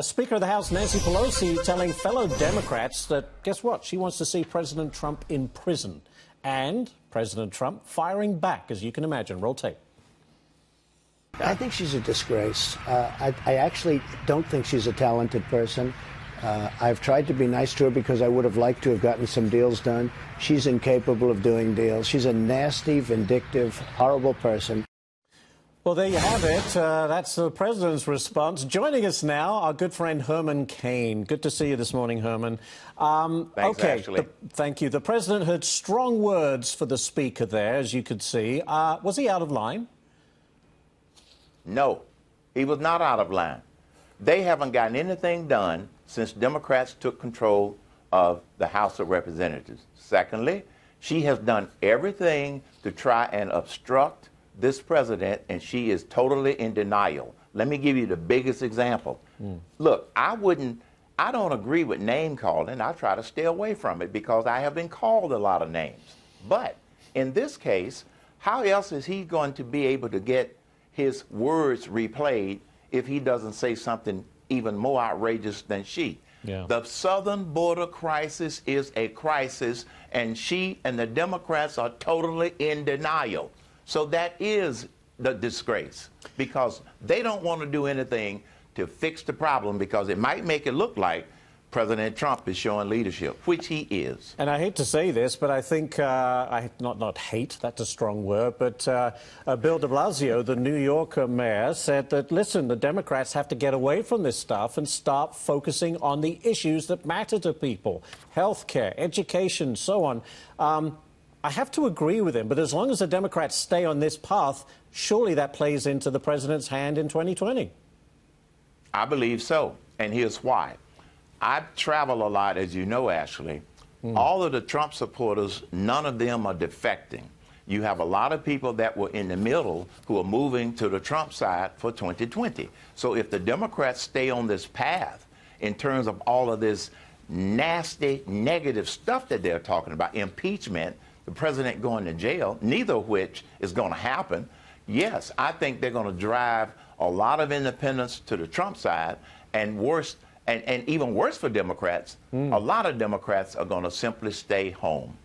Speaker of the House Nancy Pelosi telling fellow Democrats that, guess what, she wants to see President Trump in prison. And President Trump firing back, as you can imagine. Roll tape. I think she's a disgrace. I actually don't think she's a talented person. I've tried to be nice to her because I would have liked to have gotten some deals done. She's incapable of doing deals. She's a nasty, vindictive, horrible person. Well, there you have it. That's the president's response. Joining us now, our good friend Herman Cain. Good to see you this morning, Herman. Thanks, Ashley. Thank you. The president had strong words for the speaker there, as you could see. Was he out of line? No, he was not out of line. They haven't gotten anything done since Democrats took control of the House of Representatives. Secondly, she has done everything to try and obstruct this president, and she is totally in denial. Let me give you the biggest example. Look, I don't agree with name calling. I try to stay away from it because I have been called a lot of names. But in this case, how else is he going to be able to get his words replayed if he doesn't say something even more outrageous than she? Yeah. The southern border crisis is a crisis, and she and the Democrats are totally in denial. So that is the disgrace, because they don't want to do anything to fix the problem, because it might make it look like President Trump is showing leadership, which he is. And I hate to say this, but I think, not hate, that's a strong word, but Bill de Blasio, the New York mayor, said that, listen, the Democrats have to get away from this stuff and start focusing on the issues that matter to people, health care, education, so on. I have to agree with him, but as long as the Democrats stay on this path, surely that plays into the president's hand in 2020. I believe so, and here's why. I travel a lot, as you know, Ashley. All of the Trump supporters, none of them are defecting. You have a lot of people that were in the middle who are moving to the Trump side for 2020. So if the Democrats stay on this path in terms of all of this nasty, negative stuff that they're talking about, impeachment, the president going to jail, neither of which is going to happen, yes, I think they're going to drive a lot of independents to the Trump side, and worse, and even worse for Democrats, a lot of Democrats are going to simply stay home.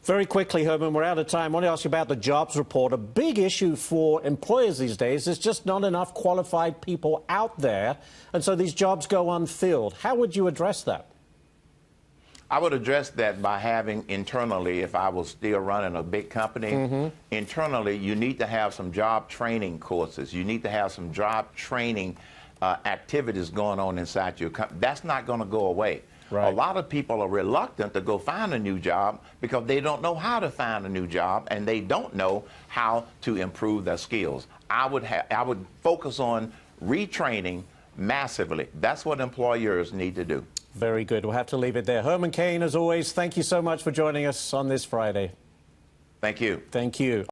Very quickly, Herman, we're out of time. I want to ask you about the jobs report. A big issue for employers these days is just not enough qualified people out there, and so these jobs go unfilled. How would you address that? I would address that by having internally, if I was still running a big company, internally you need to have some job training courses. You need to have some job training activities going on inside your company. That's not going to go away. Right. A lot of people are reluctant to go find a new job because they don't know how to find a new job, and they don't know how to improve their skills. I would focus on retraining massively. That's what employers need to do. Very good. We'll have to leave it there. Herman Cain, as always, thank you so much for joining us on this Friday. Thank you. Thank you.